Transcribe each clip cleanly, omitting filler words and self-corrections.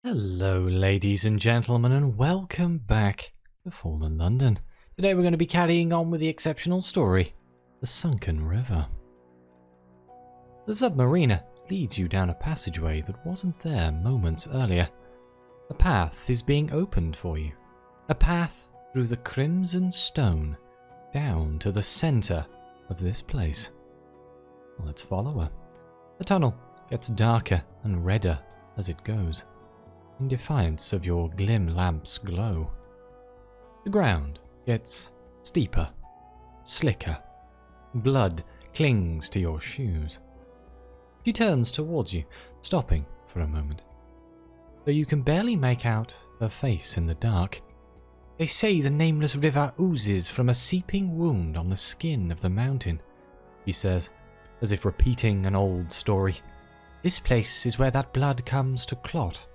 Hello ladies and gentlemen, and welcome back to Fallen London. Today we're going to be carrying on with the exceptional story, the Sunken River. The Zubmariner leads you down a passageway that wasn't there moments earlier. A path is being opened for you. A path through the crimson stone down to the centre of this place. Let's follow her. The tunnel gets darker and redder as it goes, in defiance of your glim lamp's glow. The ground gets steeper, slicker. Blood clings to your shoes. She turns towards you, stopping for a moment, though you can barely make out her face in the dark. They say the nameless river oozes from a seeping wound on the skin of the mountain, she says, as if repeating an old story. This place is where that blood comes to clot.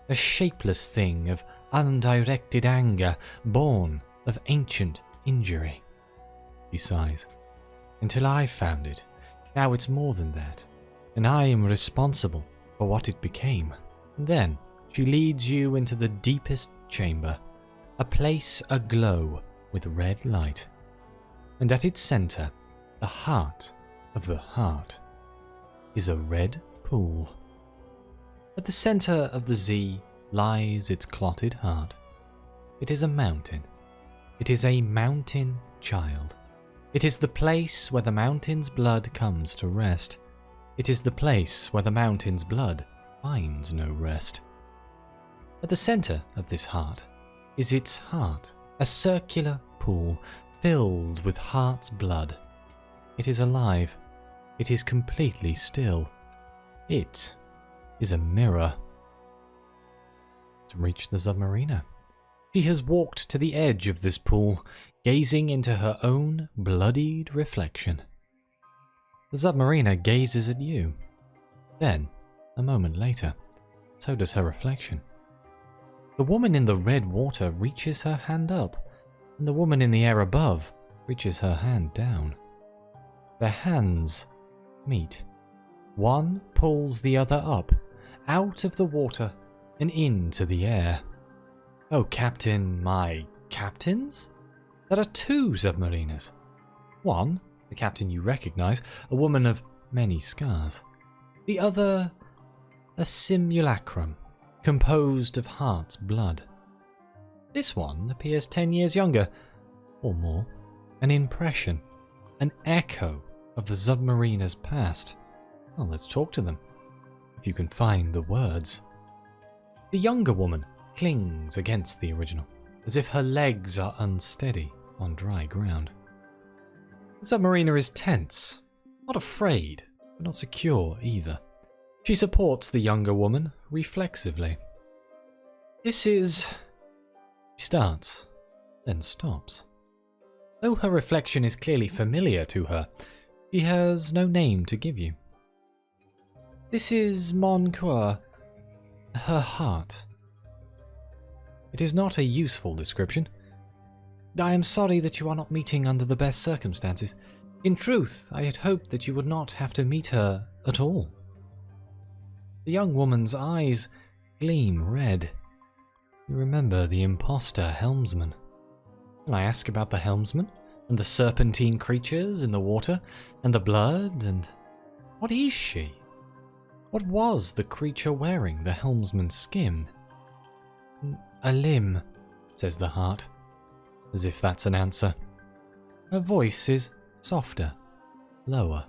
A shapeless thing of undirected anger, born of ancient injury. She sighs. Until I found it, now it's more than that, and I am responsible for what it became. And then she leads you into the deepest chamber, a place aglow with red light. And at its centre, the heart of the heart, is a red pool. At the centre of the Z lies its clotted heart. It is a mountain. It is a mountain child. It is the place where the mountain's blood comes to rest. It is the place where the mountain's blood finds no rest. At the centre of this heart is its heart, a circular pool filled with heart's blood. It is alive. It is completely still. It is a mirror. To reach the Zubmariner, she has walked to the edge of this pool, gazing into her own bloodied reflection. The Zubmariner gazes at you. Then, a moment later, so does her reflection. The woman in the red water reaches her hand up, and the woman in the air above reaches her hand down. Their hands meet. One pulls the other up, out of the water and into the air. Oh, Captain, my captains? There are two Zubmariners. One, the captain you recognize, a woman of many scars. The other, a simulacrum, composed of heart's blood. This one appears 10 years younger, or more, an impression, an echo of the Zubmariner's past. Well, let's talk to them, if you can find the words. The younger woman clings against the original, as if her legs are unsteady on dry ground. The Zubmariner is tense, not afraid, but not secure either. She supports the younger woman reflexively. This is... She starts, then stops. Though her reflection is clearly familiar to her, she has no name to give you. This is mon cœur, her heart. It is not a useful description. I am sorry that you are not meeting under the best circumstances. In truth, I had hoped that you would not have to meet her at all. The young woman's eyes gleam red. You remember the imposter helmsman. Can I ask about the helmsman, and the serpentine creatures in the water, and the blood, and... What is she? What was the creature wearing the helmsman's skin? A limb, says the heart, as if that's an answer. Her voice is softer, lower.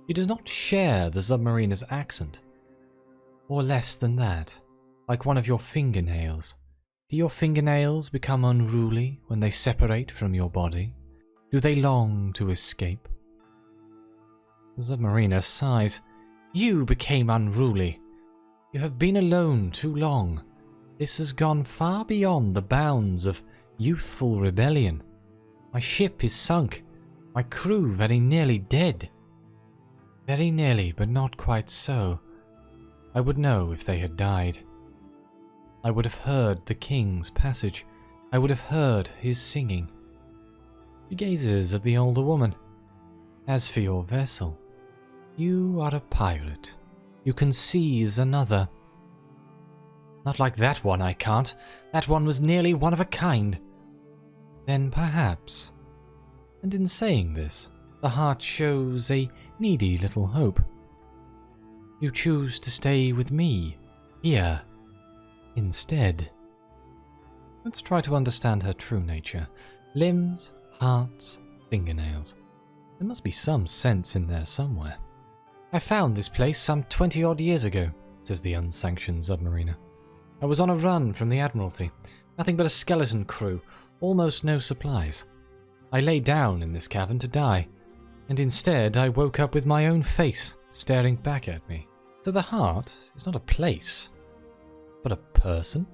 She does not share the Zubmariner's accent. Or less than that, like one of your fingernails. Do your fingernails become unruly when they separate from your body? Do they long to escape? The Zubmariner sighs. You became unruly. You have been alone too long. This has gone far beyond the bounds of youthful rebellion. My ship is sunk. My crew very nearly dead. Very nearly, but not quite so. I would know if they had died. I would have heard the king's passage. I would have heard his singing. She gazes at the older woman. As for your vessel, you are a pirate. You can seize another. Not like that one, I can't. That one was nearly one of a kind. Then perhaps. And in saying this, the heart shows a needy little hope. You choose to stay with me, here, instead. Let's try to understand her true nature. Limbs, hearts, fingernails. There must be some sense in there somewhere. I found this place some 20-odd years ago, says the Unsanctioned Zubmariner. I was on a run from the Admiralty. Nothing but a skeleton crew, almost no supplies. I lay down in this cavern to die, and instead I woke up with my own face staring back at me. So the heart is not a place, but a person?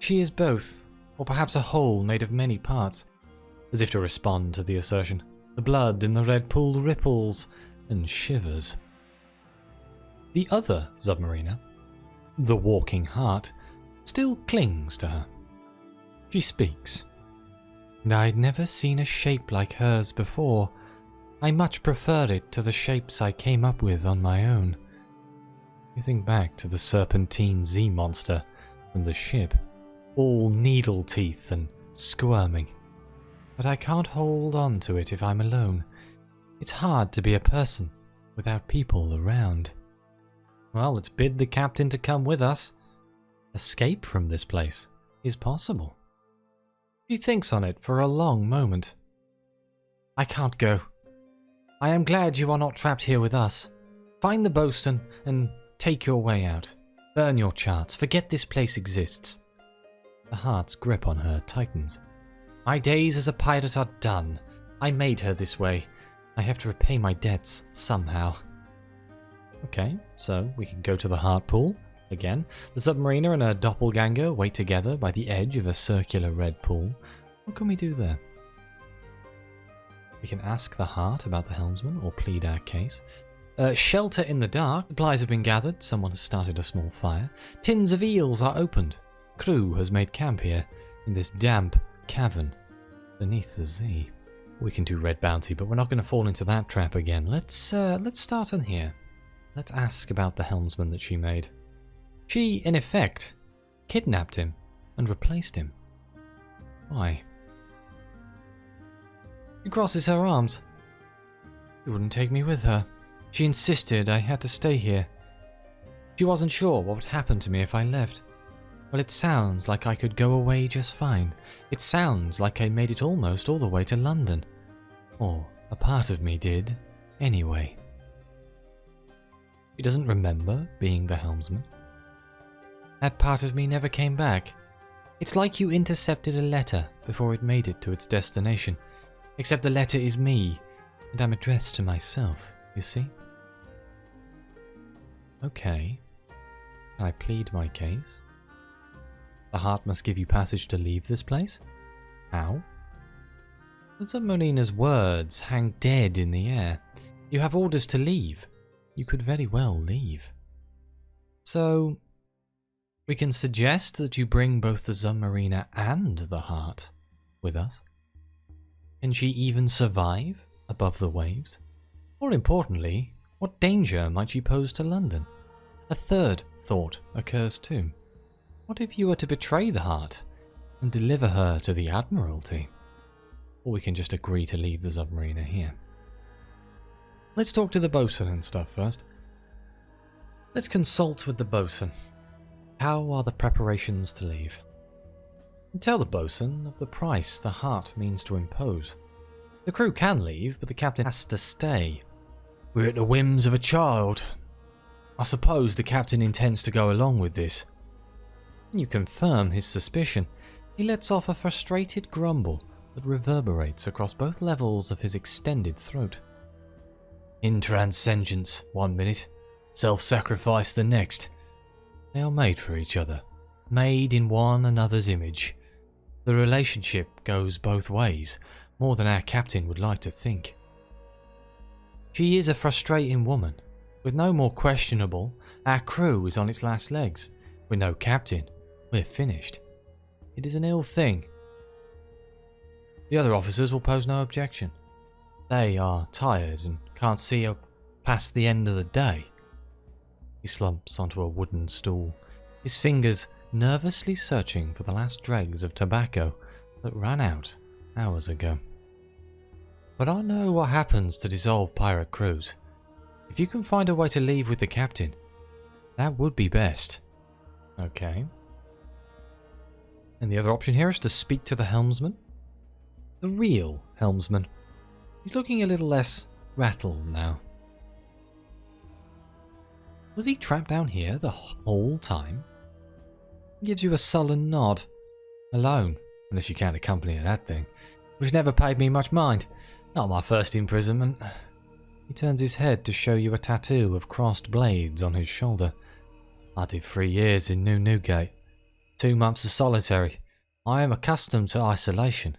She is both, or perhaps a whole made of many parts. As if to respond to the assertion, the blood in the red pool ripples and shivers. The other Zubmariner, the walking heart, still clings to her. She speaks. I'd never seen a shape like hers before. I much prefer it to the shapes I came up with on my own. You think back to the serpentine Z-monster from the ship, all needle teeth and squirming. But I can't hold on to it if I'm alone. It's hard to be a person without people around. Well, let's bid the captain to come with us. Escape from this place is possible. She thinks on it for a long moment. I can't go. I am glad you are not trapped here with us. Find the bosun and take your way out. Burn your charts. Forget this place exists. The heart's grip on her tightens. My days as a pirate are done. I made her this way. I have to repay my debts somehow. Okay, so we can go to the heart pool. Again, the Zubmariner and her doppelganger wait together by the edge of a circular red pool. What can we do there? We can ask the heart about the helmsman or plead our case. Shelter in the dark. Supplies have been gathered. Someone has started a small fire. Tins of eels are opened. Crew has made camp here in this damp cavern beneath the sea. We can do red bounty, but we're not going to fall into that trap again. Let's start on here. Let's ask about the helmsman that she made. She, in effect, kidnapped him and replaced him. Why? She crosses her arms. She wouldn't take me with her. She insisted I had to stay here. She wasn't sure what would happen to me if I left. Well, it sounds like I could go away just fine. It sounds like I made it almost all the way to London. Or a part of me did, anyway. She doesn't remember being the helmsman. That part of me never came back. It's like you intercepted a letter before it made it to its destination. Except the letter is me, and I'm addressed to myself, you see? Okay. Can I plead my case? The heart must give you passage to leave this place? How? The Zubmariner's words hang dead in the air. You have orders to leave. You could very well leave. So, we can suggest that you bring both the Zubmariner and the heart with us. Can she even survive above the waves? More importantly, what danger might she pose to London? A third thought occurs too. What if you were to betray the heart and deliver her to the Admiralty? Or we can just agree to leave the Zubmariner here. Let's talk to the bosun and stuff first. Let's consult with the bosun. How are the preparations to leave? And tell the bosun of the price the heart means to impose. The crew can leave, but the captain has to stay. We're at the whims of a child. I suppose the captain intends to go along with this. When you confirm his suspicion, he lets off a frustrated grumble that reverberates across both levels of his extended throat. Intransigence 1 minute, self-sacrifice the next. They are made for each other, made in one another's image. The relationship goes both ways, more than our captain would like to think. She is a frustrating woman. With no more questionable, our crew is on its last legs. With no captain, we're finished. It is an ill thing. The other officers will pose no objection. They are tired and can't see past the end of the day. He slumps onto a wooden stool. his fingers nervously searching for the last dregs of tobacco that ran out hours ago. But I know what happens to dissolve pirate crews. If you can find a way to leave with the captain, that would be best. Okay. And the other option here is to speak to the helmsman. The real helmsman. He's looking a little less rattled now. Was he trapped down here the whole time? He gives you a sullen nod. Alone, unless you can't accompany that thing, which never paid me much mind. Not my first imprisonment. He turns his head to show you a tattoo of crossed blades on his shoulder. I did 3 years in New Newgate. 2 months of solitary. I am accustomed to isolation.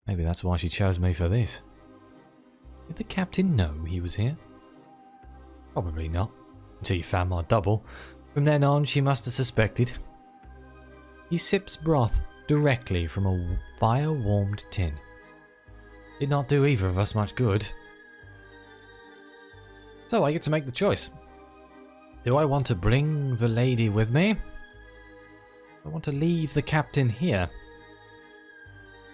Maybe that's why she chose me for this. Did the captain know he was here? Probably not, until you found my double. From then on, she must have suspected. He sips broth directly from a fire-warmed tin. Did not do either of us much good. So I get to make the choice. Do I want to bring the lady with me? I want to leave the captain here.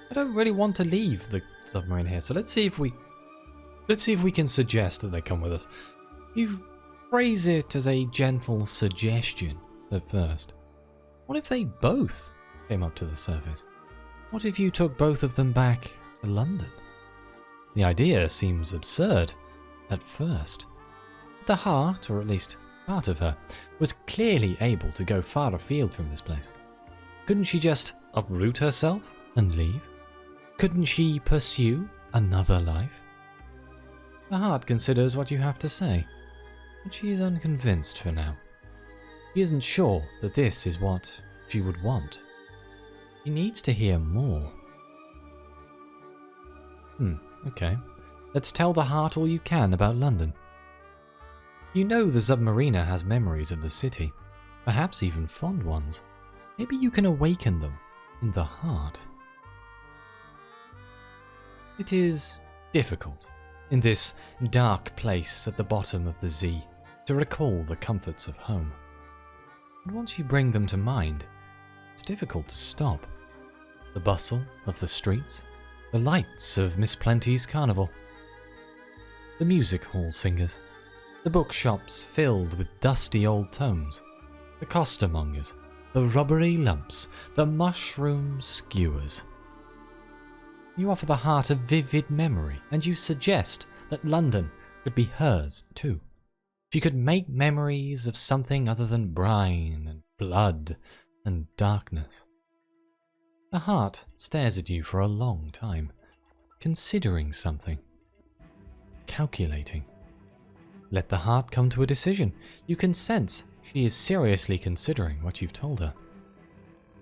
I don't really want to leave the submarine here, so let's see if we can suggest that they come with us. You phrase it as a gentle suggestion at first. What if they both came up to the surface? What if you took both of them back to London? The idea seems absurd at first. The heart, or at least part of her, was clearly able to go far afield from this place. Couldn't she just uproot herself and leave? Couldn't she pursue another life? The heart considers what you have to say, but she is unconvinced for now. She isn't sure that this is what she would want. She needs to hear more. Okay. Let's tell the heart all you can about London. You know the Zubmariner has memories of the city, perhaps even fond ones. Maybe you can awaken them in the heart. It is difficult, in this dark place at the bottom of the Z, to recall the comforts of home. But once you bring them to mind, it's difficult to stop. The bustle of the streets, the lights of Miss Plenty's carnival, the music hall singers, the bookshops filled with dusty old tomes, the costermongers, the rubbery lumps, the mushroom skewers. You offer the heart a vivid memory, and you suggest that London could be hers too. She could make memories of something other than brine and blood and darkness. The heart stares at you for a long time, considering something, calculating. Let the heart come to a decision. You can sense she is seriously considering what you've told her.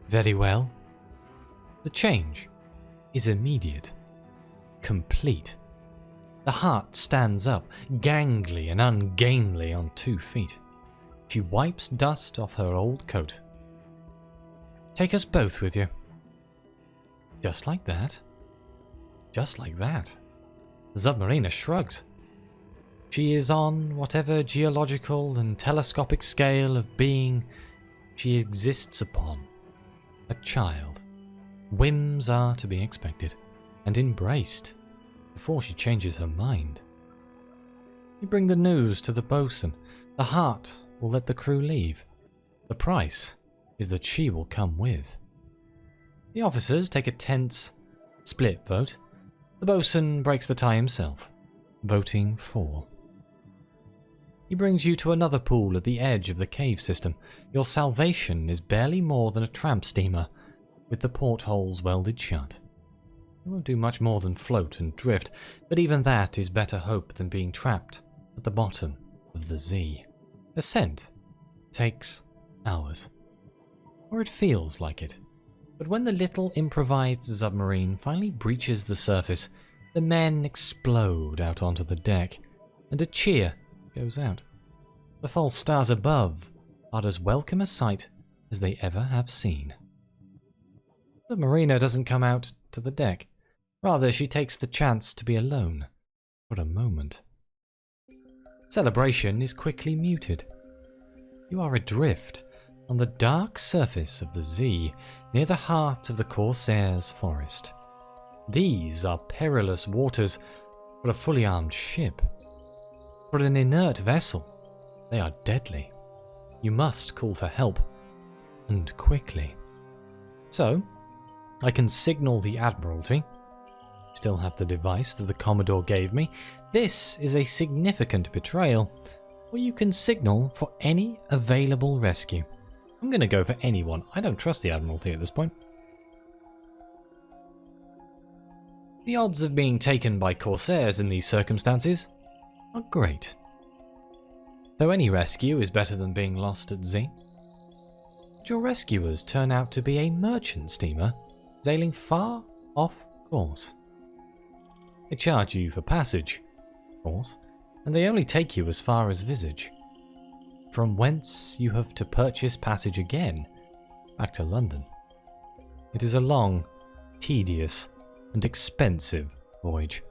Very well. The change is immediate, complete. The heart stands up, gangly and ungainly on 2 feet. She wipes dust off her old coat. Take us both with you. Just like that. Just like that. The Zubmariner shrugs. She is on whatever geological and telescopic scale of being she exists upon. A child. Whims are to be expected and embraced before she changes her mind. You bring the news to the boatswain. The heart will let the crew leave. The price is that she will come with. The officers take a tense, split vote. The boatswain breaks the tie himself, voting for. He brings you to another pool at the edge of the cave system. Your salvation is barely more than a tramp steamer, with the portholes welded shut. You won't do much more than float and drift, but even that is better hope than being trapped at the bottom of the Z. Ascent takes hours, or it feels like it. But when the little improvised submarine finally breaches the surface, the men explode out onto the deck, and a cheer goes out. The false stars above are as welcome a sight as they ever have seen. The mariner doesn't come out to the deck. Rather, she takes the chance to be alone for a moment. Celebration is quickly muted. You are adrift, on the dark surface of the Zee, near the heart of the Corsair's forest. These are perilous waters for a fully armed ship. For an inert vessel, they are deadly. You must call for help, and quickly. So, I can signal the Admiralty. Still have the device that the Commodore gave me. This is a significant betrayal. Or you can signal for any available rescue. I'm going to go for anyone. I don't trust the Admiralty at this point. The odds of being taken by Corsairs in these circumstances are great. Though any rescue is better than being lost at sea. But your rescuers turn out to be a merchant steamer sailing far off course. They charge you for passage, of course, and they only take you as far as Visage, from whence you have to purchase passage again back to London. It is a long, tedious, and expensive voyage.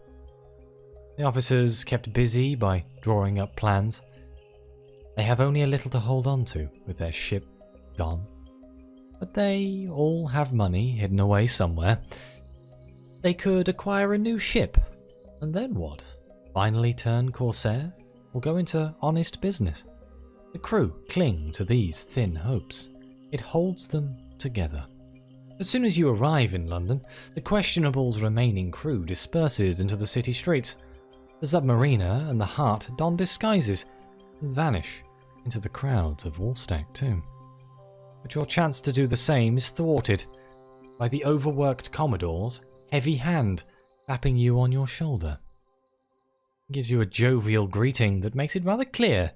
The officers kept busy by drawing up plans. They have only a little to hold on to with their ship gone, but they all have money hidden away somewhere. They could acquire a new ship, and then what? Finally turn Corsair, or go into honest business? The crew cling to these thin hopes. It holds them together. As soon as you arrive in London, the Questionable's remaining crew disperses into the city streets. The Zubmariner and the Heart don disguises and vanish into the crowds of Woolstack too. But your chance to do the same is thwarted by the overworked Commodore's heavy hand tapping you on your shoulder. It gives you a jovial greeting that makes it rather clear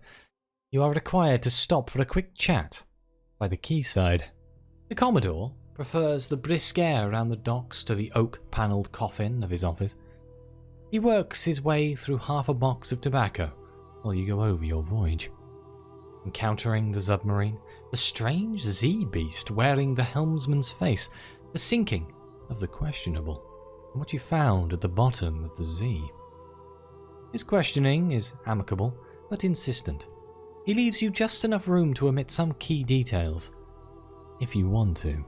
you are required to stop for a quick chat by the quayside. The Commodore prefers the brisk air around the docks to the oak-panelled coffin of his office. He works his way through half a box of tobacco while you go over your voyage. Encountering the submarine, the strange Zee-beast wearing the helmsman's face, the sinking of the Questionable, and what you found at the bottom of the Zee. His questioning is amicable, but insistent. He leaves you just enough room to omit some key details, if you want to.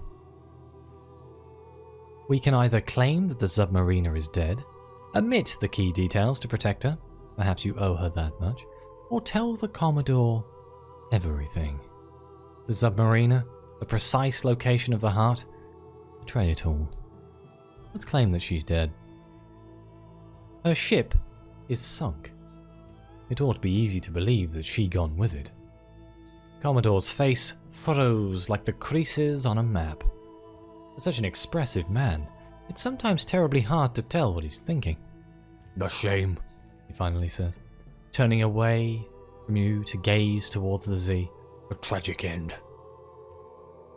We can either claim that the Zubmariner is dead, omit the key details to protect her, perhaps you owe her that much, or tell the Commodore everything. The Zubmariner, the precise location of the Heart, betray it all. Let's claim that she's dead. Her ship is sunk. It ought to be easy to believe that she gone with it. Commodore's face furrows like the creases on a map. For such an expressive man, it's sometimes terribly hard to tell what he's thinking. "A shame," he finally says, turning away from you to gaze towards the Zee. "A tragic end."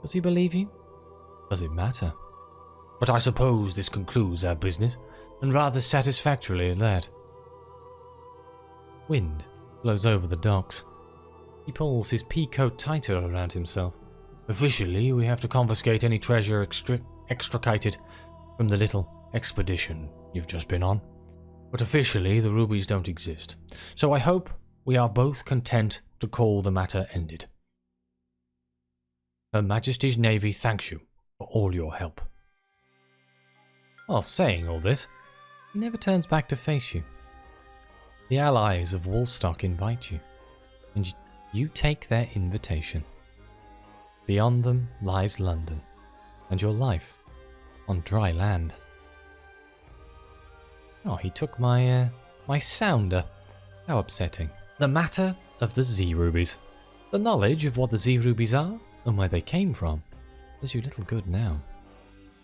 Does he believe you? Does it matter? "But I suppose this concludes our business, and rather satisfactorily at that." Wind blows over the docks. He pulls his pea coat tighter around himself. "Officially, we have to confiscate any treasure extricated from the little expedition you've just been on. But officially, the rubies don't exist. So I hope we are both content to call the matter ended. Her Majesty's Navy thanks you for all your help." While saying all this, he never turns back to face you. The allies of Woolstock invite you, and you take their invitation. Beyond them lies London, and your life on dry land. Oh, he took my sounder. How upsetting. The matter of the Zee rubies. The knowledge of what the Zee rubies are and where they came from does you little good now.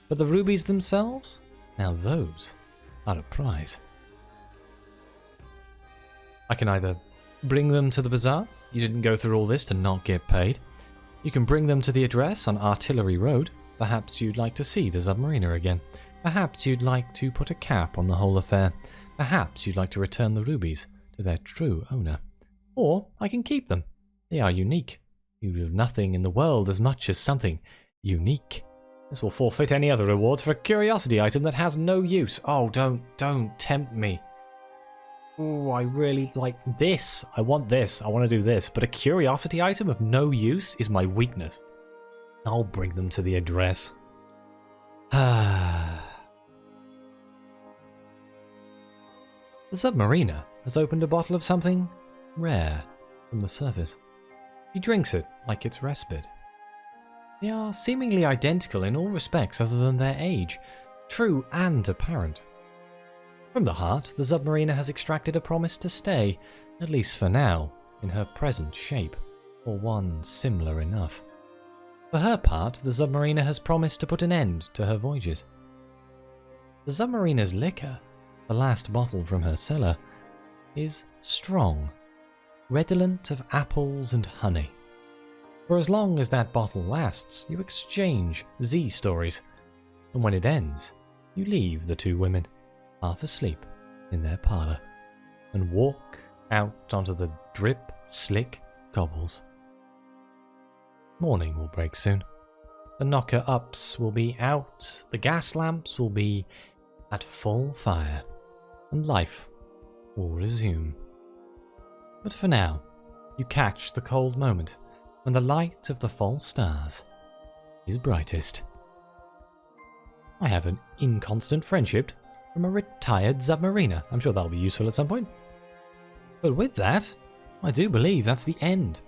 But the rubies themselves? Now those are a prize. I can either bring them to the bazaar. You didn't go through all this to not get paid. You can bring them to the address on Artillery Road. Perhaps you'd like to see the Zubmariner again. Perhaps you'd like to put a cap on the whole affair. Perhaps you'd like to return the rubies to their true owner. Or I can keep them. They are unique. You have nothing in the world as much as something unique. This will forfeit any other rewards for a curiosity item that has no use. Oh, don't tempt me. Oh, I really like this. I want this. I want to do this. But a curiosity item of no use is my weakness. I'll bring them to the address. The Zubmariner has opened a bottle of something rare from the surface. She drinks it like it's respite. They are seemingly identical in all respects other than their age, true and apparent. From the heart, the Zubmariner has extracted a promise to stay, at least for now, in her present shape, or one similar enough. For her part, the Zubmariner has promised to put an end to her voyages. The Zubmariner's liquor, the last bottle from her cellar, is strong, redolent of apples and honey. For as long as that bottle lasts, you exchange Z stories, and when it ends, you leave the two women, half asleep, in their parlour, and walk out onto the drip, slick cobbles. Morning will break soon. The knocker-ups will be out, the gas lamps will be at full fire, and life will resume. But for now, you catch the cold moment when the light of the false stars is brightest. I have an inconstant friendship from a retired Zubmariner. I'm sure that'll be useful at some point. But with that, I do believe that's the end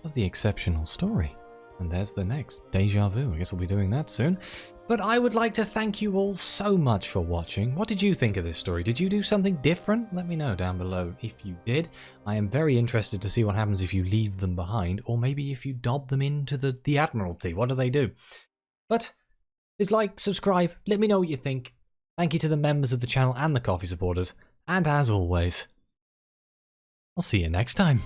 of the exceptional story. And there's the next deja vu. I guess we'll be doing that soon. But I would like to thank you all so much for watching. What did you think of this story? Did you do something different? Let me know down below if you did. I am very interested to see what happens if you leave them behind, or maybe if you dob them into the Admiralty. What do they do? But please like, subscribe, let me know what you think. Thank you to the members of the channel and the coffee supporters. And as always, I'll see you next time.